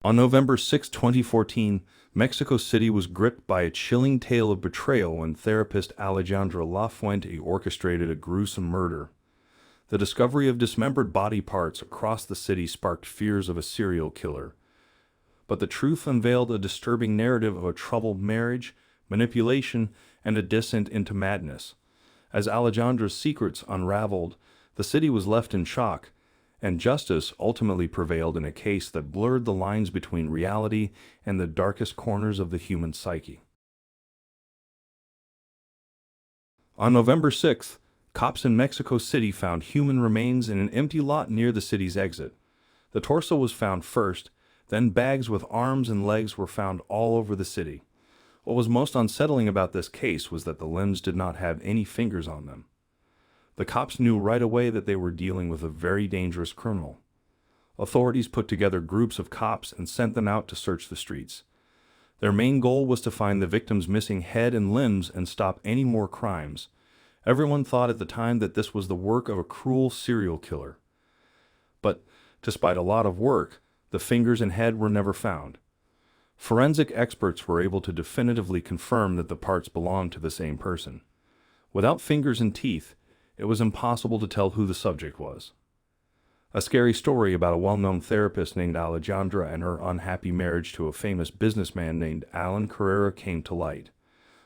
On November 6, 2014, Mexico City was gripped by a chilling tale of betrayal when therapist Alejandra Lafuente orchestrated a gruesome murder. The discovery of dismembered body parts across the city sparked fears of a serial killer. But the truth unveiled a disturbing narrative of a troubled marriage, manipulation, and a descent into madness. As Alejandra's secrets unraveled, the city was left in shock, and justice ultimately prevailed in a case that blurred the lines between reality and the darkest corners of the human psyche. On November 6th, cops in Mexico City found human remains in an empty lot near the city's exit. The torso was found first, then bags with arms and legs were found all over the city. What was most unsettling about this case was that the limbs did not have any fingers on them. The cops knew right away that they were dealing with a very dangerous criminal. Authorities put together groups of cops and sent them out to search the streets. Their main goal was to find the victim's missing head and limbs and stop any more crimes. Everyone thought at the time that this was the work of a cruel serial killer. But, despite a lot of work, the fingers and head were never found. Forensic experts were able to definitively confirm that the parts belonged to the same person. Without fingers and teeth, it was impossible to tell who the subject was. A scary story about a well-known therapist named Alejandra and her unhappy marriage to a famous businessman named Allan Carrera came to light.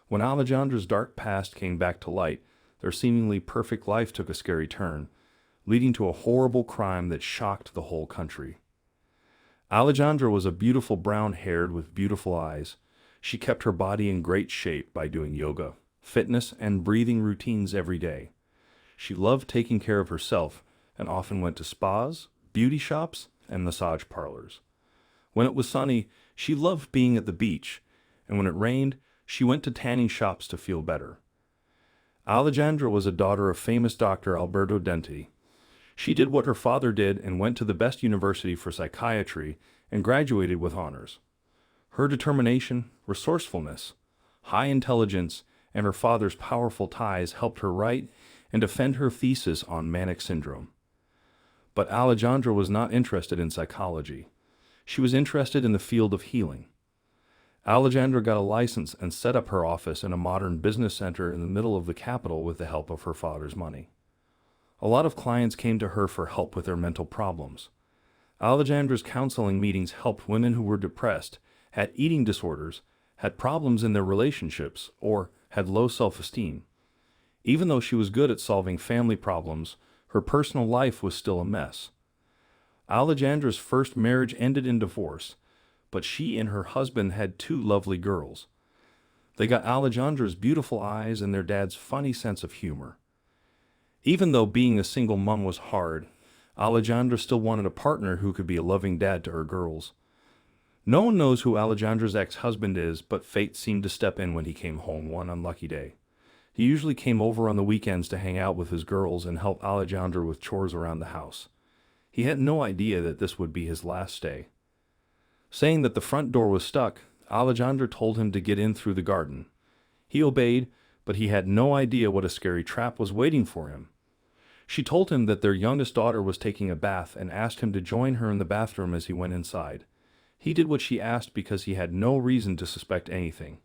When Alejandra's dark past came back to light, their seemingly perfect life took a scary turn, leading to a horrible crime that shocked the whole country. Alejandra was a beautiful brown-haired with beautiful eyes. She kept her body in great shape by doing yoga, fitness, and breathing routines every day. She loved taking care of herself and often went to spas, beauty shops, and massage parlors. When it was sunny, she loved being at the beach, and when it rained, she went to tanning shops to feel better. Alejandra was a daughter of famous Dr. Alberto Denti. She did what her father did and went to the best university for psychiatry and graduated with honors. Her determination, resourcefulness, high intelligence, and her father's powerful ties helped her write and defend her thesis on manic syndrome. But Alejandra was not interested in psychology. She was interested in the field of healing. Alejandra got a license and set up her office in a modern business center in the middle of the capital with the help of her father's money. A lot of clients came to her for help with their mental problems. Alejandra's counseling meetings helped women who were depressed, had eating disorders, had problems in their relationships, or had low self-esteem. Even though she was good at solving family problems, her personal life was still a mess. Alejandra's first marriage ended in divorce, but she and her husband had two lovely girls. They got Alejandra's beautiful eyes and their dad's funny sense of humor. Even though being a single mom was hard, Alejandra still wanted a partner who could be a loving dad to her girls. No one knows who Alejandra's ex-husband is, but fate seemed to step in when he came home one unlucky day. He usually came over on the weekends to hang out with his girls and help Alejandra with chores around the house. He had no idea that this would be his last day. Saying that the front door was stuck, Alejandra told him to get in through the garden. He obeyed, but he had no idea what a scary trap was waiting for him. She told him that their youngest daughter was taking a bath and asked him to join her in the bathroom as he went inside. He did what she asked because he had no reason to suspect anything.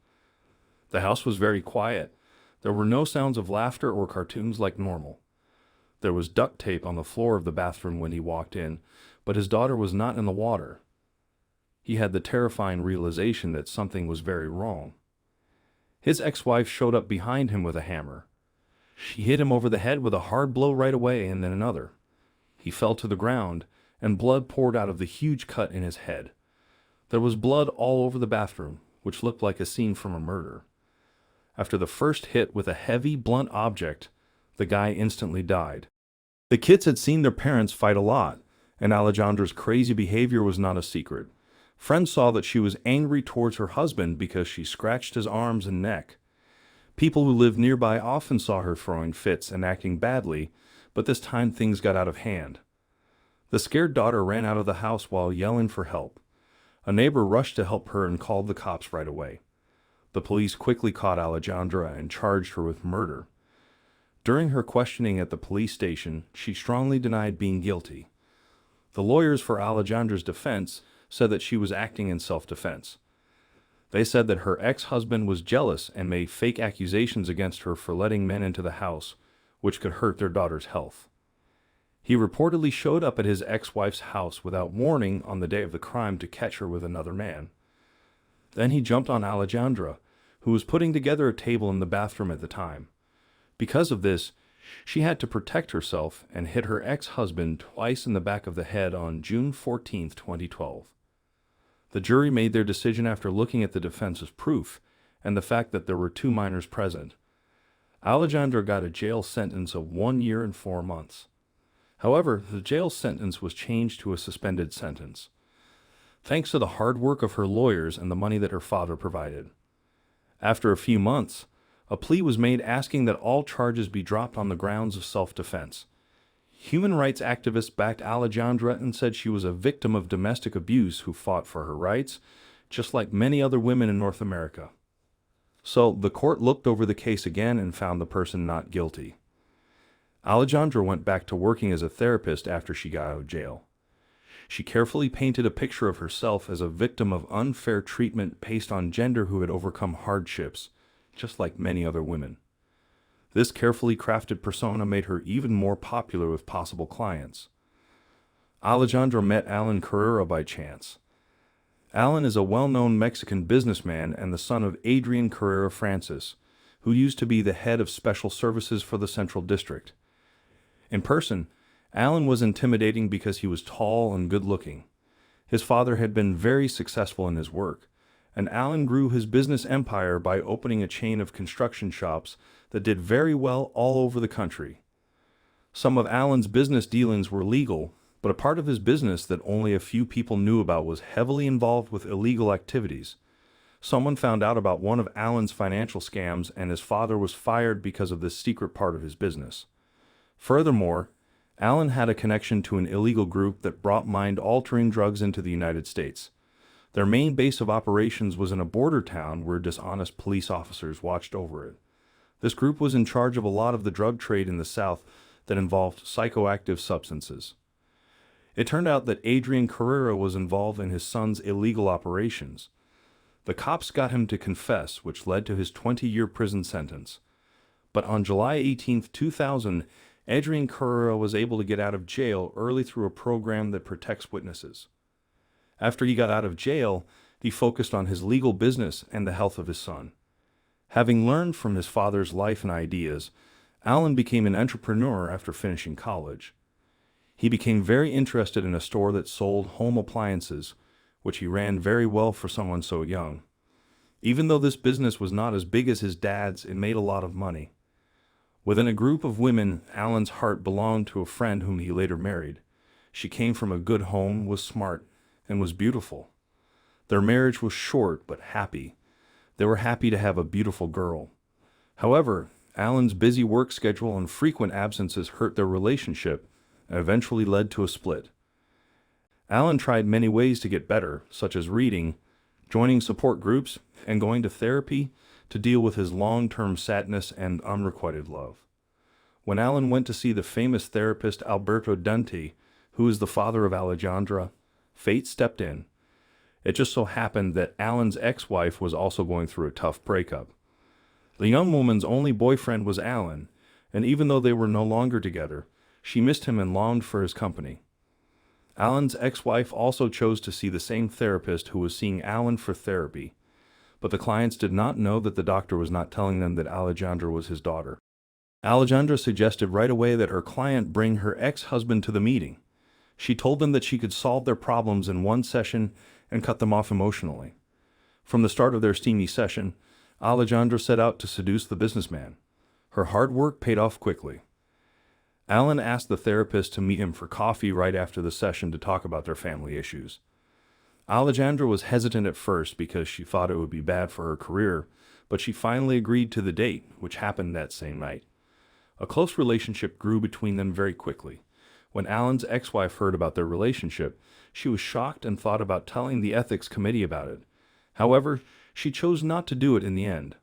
The house was very quiet. There were no sounds of laughter or cartoons like normal. There was duct tape on the floor of the bathroom when he walked in, but his daughter was not in the water. He had the terrifying realization that something was very wrong. His ex-wife showed up behind him with a hammer. She hit him over the head with a hard blow right away and then another. He fell to the ground, and blood poured out of the huge cut in his head. There was blood all over the bathroom, which looked like a scene from a murder. After the first hit with a heavy, blunt object, the guy instantly died. The kids had seen their parents fight a lot, and Alejandra's crazy behavior was not a secret. Friends saw that she was angry towards her husband because she scratched his arms and neck. People who lived nearby often saw her throwing fits and acting badly, but this time things got out of hand. The scared daughter ran out of the house while yelling for help. A neighbor rushed to help her and called the cops right away. The police quickly caught Alejandra and charged her with murder. During her questioning at the police station, she strongly denied being guilty. The lawyers for Alejandra's defense said that she was acting in self-defense. They said that her ex-husband was jealous and made fake accusations against her for letting men into the house, which could hurt their daughter's health. He reportedly showed up at his ex-wife's house without warning on the day of the crime to catch her with another man. Then he jumped on Alejandra, who was putting together a table in the bathroom at the time. Because of this, she had to protect herself and hit her ex-husband twice in the back of the head on June 14, 2012. The jury made their decision after looking at the defense's proof and the fact that there were 2 minors present. Alejandra got a jail sentence of 1 year and 4 months. However, the jail sentence was changed to a suspended sentence, thanks to the hard work of her lawyers and the money that her father provided. After a few months, a plea was made asking that all charges be dropped on the grounds of self-defense. Human rights activists backed Alejandra and said she was a victim of domestic abuse who fought for her rights, just like many other women in North America. So the court looked over the case again and found the person not guilty. Alejandra went back to working as a therapist after she got out of jail. She carefully painted a picture of herself as a victim of unfair treatment based on gender who had overcome hardships, just like many other women. This carefully crafted persona made her even more popular with possible clients. Alejandra met Allan Carrera by chance. Allan is a well-known Mexican businessman and the son of Adrian Carrera Francis, who used to be the head of special services for the Central District. In person, Allan was intimidating because he was tall and good-looking. His father had been very successful in his work, and Allan grew his business empire by opening a chain of construction shops that did very well all over the country. Some of Allan's business dealings were legal, but a part of his business that only a few people knew about was heavily involved with illegal activities. Someone found out about one of Allan's financial scams, and his father was fired because of this secret part of his business. Furthermore, Allan had a connection to an illegal group that brought mind-altering drugs into the United States. Their main base of operations was in a border town where dishonest police officers watched over it. This group was in charge of a lot of the drug trade in the South that involved psychoactive substances. It turned out that Adrian Carrera was involved in his son's illegal operations. The cops got him to confess, which led to his 20-year prison sentence. But on July 18, 2000, Adrian Carrera was able to get out of jail early through a program that protects witnesses. After he got out of jail, he focused on his legal business and the health of his son. Having learned from his father's life and ideas, Allan became an entrepreneur after finishing college. He became very interested in a store that sold home appliances, which he ran very well for someone so young. Even though this business was not as big as his dad's, it made a lot of money. Within a group of women, Allan's heart belonged to a friend whom he later married. She came from a good home, was smart, and was beautiful. Their marriage was short but happy. They were happy to have a beautiful girl. However, Allan's busy work schedule and frequent absences hurt their relationship and eventually led to a split. Allan tried many ways to get better, such as reading, joining support groups, and going to therapy to deal with his long-term sadness and unrequited love. When Allan went to see the famous therapist Alberto Dante, who is the father of Alejandra, fate stepped in. It just so happened that Allan's ex-wife was also going through a tough breakup. The young woman's only boyfriend was Allan, and even though they were no longer together, she missed him and longed for his company. Allan's ex-wife also chose to see the same therapist who was seeing Allan for therapy, but the clients did not know that the doctor was not telling them that Alejandra was his daughter. Alejandra suggested right away that her client bring her ex-husband to the meeting. She told them that she could solve their problems in one session and cut them off emotionally. From the start of their steamy session, Alejandra set out to seduce the businessman. Her hard work paid off quickly. Allan asked the therapist to meet him for coffee right after the session to talk about their family issues. Alejandra was hesitant at first because she thought it would be bad for her career, but she finally agreed to the date, which happened that same night. A close relationship grew between them very quickly. When Allan's ex-wife heard about their relationship, she was shocked and thought about telling the ethics committee about it. However, she chose not to do it in the end.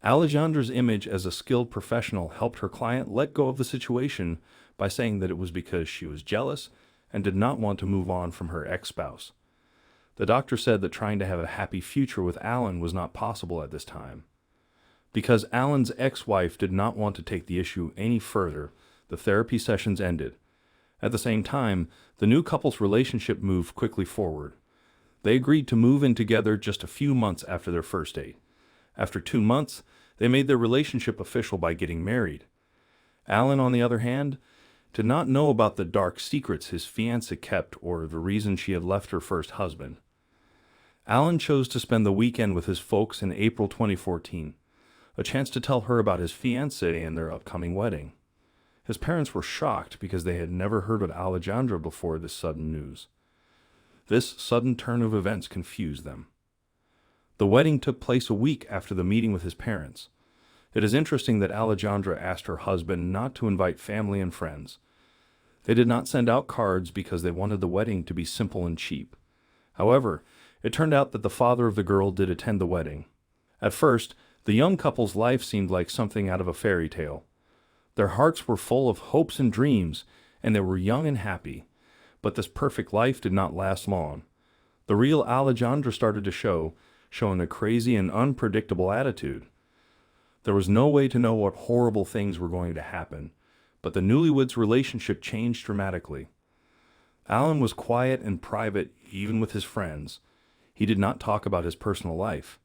Alejandra's image as a skilled professional helped her client let go of the situation by saying that it was because she was jealous and did not want to move on from her ex-spouse. The doctor said that trying to have a happy future with Allan was not possible at this time. Because Allan's ex-wife did not want to take the issue any further, the therapy sessions ended. At the same time, the new couple's relationship moved quickly forward. They agreed to move in together just a few months after their first date. After 2 months, they made their relationship official by getting married. Allan, on the other hand, did not know about the dark secrets his fiancée kept or the reason she had left her first husband. Allan chose to spend the weekend with his folks in April 2014, a chance to tell her about his fiancée and their upcoming wedding. His parents were shocked because they had never heard of Alejandra before this sudden news. This sudden turn of events confused them. The wedding took place a week after the meeting with his parents. It is interesting that Alejandra asked her husband not to invite family and friends. They did not send out cards because they wanted the wedding to be simple and cheap. However, it turned out that the father of the girl did attend the wedding. At first, the young couple's life seemed like something out of a fairy tale. Their hearts were full of hopes and dreams, and they were young and happy. But this perfect life did not last long. The real Alejandra started to show, showing a crazy and unpredictable attitude. There was no way to know what horrible things were going to happen, but the newlyweds' relationship changed dramatically. Allan was quiet and private even with his friends. He did not talk about his personal life.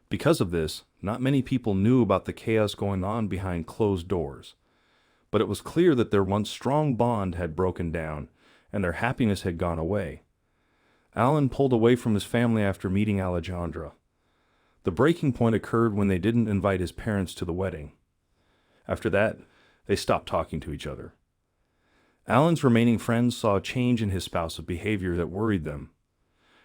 Because of this, not many people knew about the chaos going on behind closed doors. But it was clear that their once strong bond had broken down, and their happiness had gone away. Allan pulled away from his family after meeting Alejandra. The breaking point occurred when they didn't invite his parents to the wedding. After that, they stopped talking to each other. Allan's remaining friends saw a change in his spouse's behavior that worried them.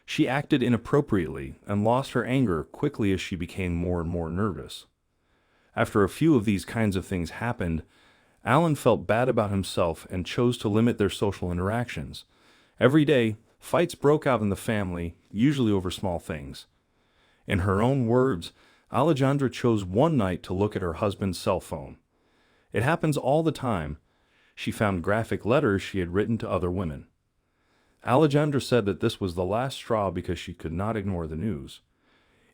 She acted inappropriately and lost her anger quickly as she became more and more nervous. After a few of these kinds of things happened, Allan felt bad about himself and chose to limit their social interactions. Every day, fights broke out in the family, usually over small things. In her own words, Alejandra chose one night to look at her husband's cell phone. It happens all the time. She found graphic letters she had written to other women. Alejandra said that this was the last straw because she could not ignore the news.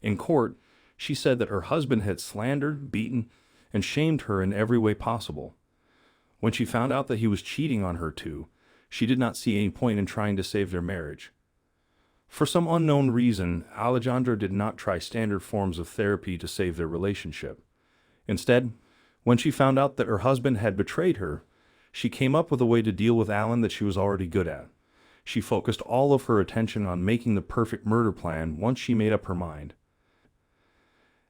In court, she said that her husband had slandered, beaten, and shamed her in every way possible. When she found out that he was cheating on her too, she did not see any point in trying to save their marriage. For some unknown reason, Alejandra did not try standard forms of therapy to save their relationship. Instead, when she found out that her husband had betrayed her, she came up with a way to deal with Allan that she was already good at. She focused all of her attention on making the perfect murder plan once she made up her mind.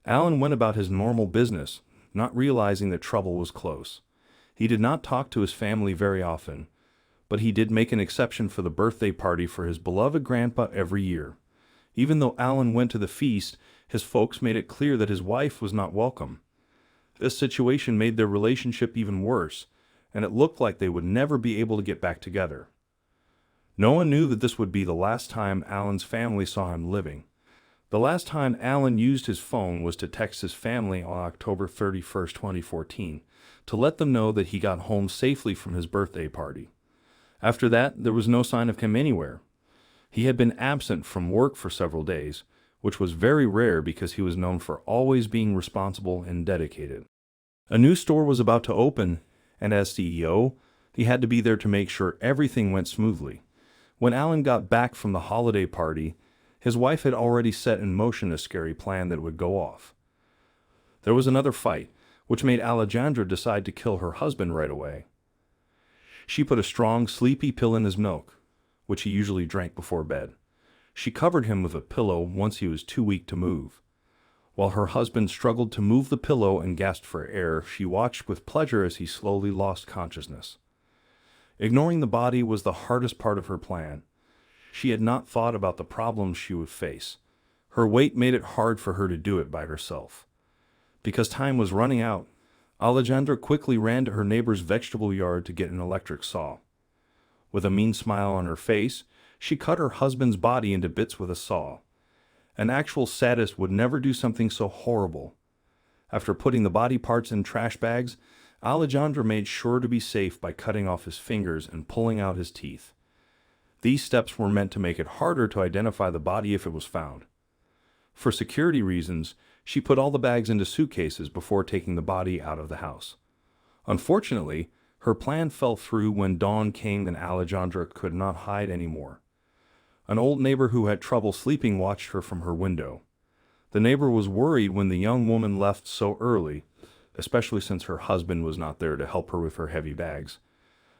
Allan went about his normal business, not realizing that trouble was close. He did not talk to his family very often, but he did make an exception for the birthday party for his beloved grandpa every year. Even though Allan went to the feast, his folks made it clear that his wife was not welcome. This situation made their relationship even worse, and it looked like they would never be able to get back together. No one knew that this would be the last time Allan's family saw him living. The last time Allan used his phone was to text his family on October 31st, 2014, to let them know that he got home safely from his birthday party. After that, there was no sign of him anywhere. He had been absent from work for several days, which was very rare because he was known for always being responsible and dedicated. A new store was about to open, and as CEO, he had to be there to make sure everything went smoothly. When Allan got back from the holiday party, his wife had already set in motion a scary plan that would go off. There was another fight, which made Alejandra decide to kill her husband right away. She put a strong, sleepy pill in his milk, which he usually drank before bed. She covered him with a pillow once he was too weak to move. While her husband struggled to move the pillow and gasped for air, she watched with pleasure as he slowly lost consciousness. Ignoring the body was the hardest part of her plan. She had not thought about the problems she would face. Her weight made it hard for her to do it by herself. Because time was running out, Alejandra quickly ran to her neighbor's vegetable yard to get an electric saw. With a mean smile on her face, she cut her husband's body into bits with a saw. An actual sadist would never do something so horrible. After putting the body parts in trash bags, Alejandra made sure to be safe by cutting off his fingers and pulling out his teeth. These steps were meant to make it harder to identify the body if it was found. For security reasons, she put all the bags into suitcases before taking the body out of the house. Unfortunately, her plan fell through when dawn came and Alejandra could not hide anymore. An old neighbor who had trouble sleeping watched her from her window. The neighbor was worried when the young woman left so early, especially since her husband was not there to help her with her heavy bags.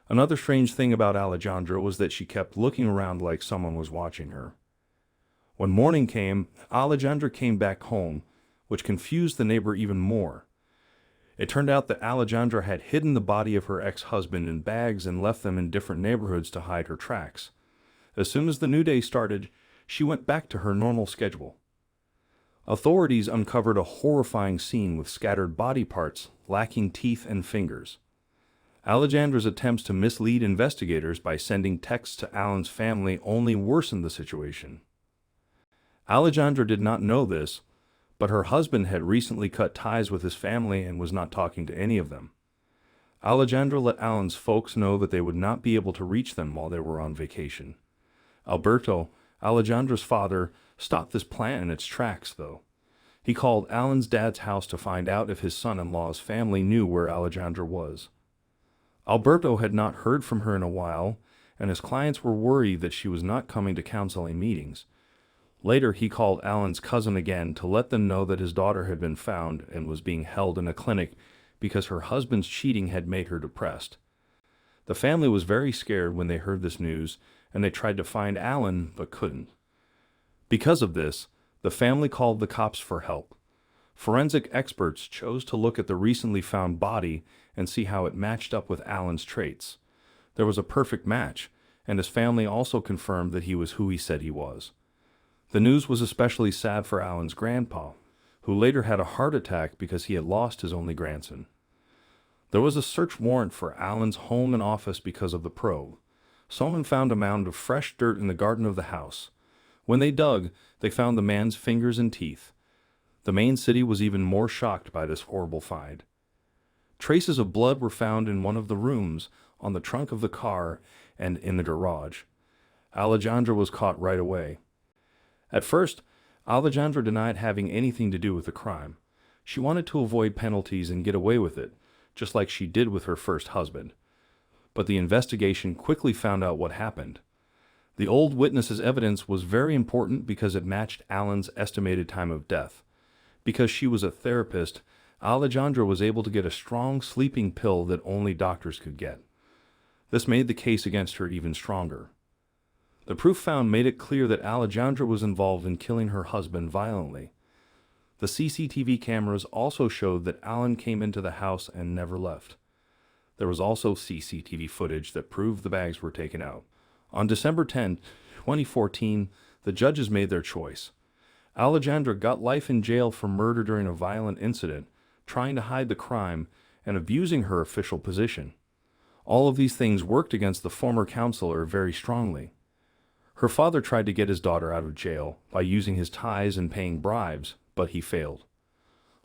Another strange thing about Alejandra was that she kept looking around like someone was watching her. When morning came, Alejandra came back home, which confused the neighbor even more. It turned out that Alejandra had hidden the body of her ex-husband in bags and left them in different neighborhoods to hide her tracks. As soon as the new day started, she went back to her normal schedule. Authorities uncovered a horrifying scene with scattered body parts, lacking teeth and fingers. Alejandra's attempts to mislead investigators by sending texts to Allan's family only worsened the situation. Alejandra did not know this, but her husband had recently cut ties with his family and was not talking to any of them. Alejandra let Allan's folks know that they would not be able to reach them while they were on vacation. Alberto, Alejandra's father, stopped this plan in its tracks, though. He called Allan's dad's house to find out if his son-in-law's family knew where Alejandra was. Alberto had not heard from her in a while, and his clients were worried that she was not coming to counseling meetings. Later, he called Allan's cousin again to let them know that his daughter had been found and was being held in a clinic because her husband's cheating had made her depressed. The family was very scared when they heard this news, and they tried to find Allan but couldn't. Because of this, the family called the cops for help. Forensic experts chose to look at the recently found body and see how it matched up with Allan's traits. There was a perfect match, and his family also confirmed that he was who he said he was. The news was especially sad for Allan's grandpa, who later had a heart attack because he had lost his only grandson. There was a search warrant for Allan's home and office because of the probe. Someone found a mound of fresh dirt in the garden of the house. When they dug, they found the man's fingers and teeth. The main city was even more shocked by this horrible find. Traces of blood were found in one of the rooms, on the trunk of the car, and in the garage. Alejandra was caught right away. At first, Alejandra denied having anything to do with the crime. She wanted to avoid penalties and get away with it, just like she did with her first husband. But the investigation quickly found out what happened. The old witness's evidence was very important because it matched Allan's estimated time of death. Because she was a therapist, Alejandra was able to get a strong sleeping pill that only doctors could get. This made the case against her even stronger. The proof found made it clear that Alejandra was involved in killing her husband violently. The CCTV cameras also showed that Allan came into the house and never left. There was also CCTV footage that proved the bags were taken out. On December 10, 2014, the judges made their choice. Alejandra got life in jail for murder during a violent incident, trying to hide the crime, and abusing her official position. All of these things worked against the former counselor very strongly. Her father tried to get his daughter out of jail by using his ties and paying bribes, but he failed.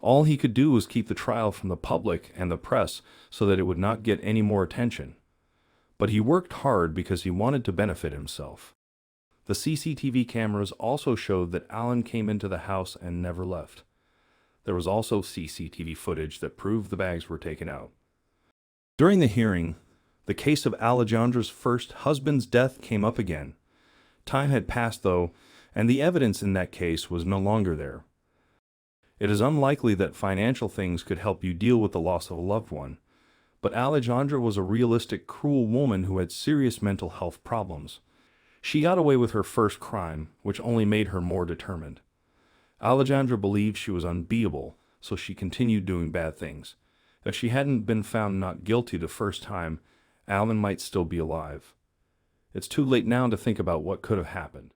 All he could do was keep the trial from the public and the press so that it would not get any more attention. But he worked hard because he wanted to benefit himself. The CCTV cameras also showed that Allan came into the house and never left. There was also CCTV footage that proved the bags were taken out. During the hearing, the case of Alejandra's first husband's death came up again. Time had passed, though, and the evidence in that case was no longer there. It is unlikely that financial things could help you deal with the loss of a loved one, but Alejandra was a realistic, cruel woman who had serious mental health problems. She got away with her first crime, which only made her more determined. Alejandra believed she was unbeatable, so she continued doing bad things. If she hadn't been found not guilty the first time, Allan might still be alive. It's too late now to think about what could have happened.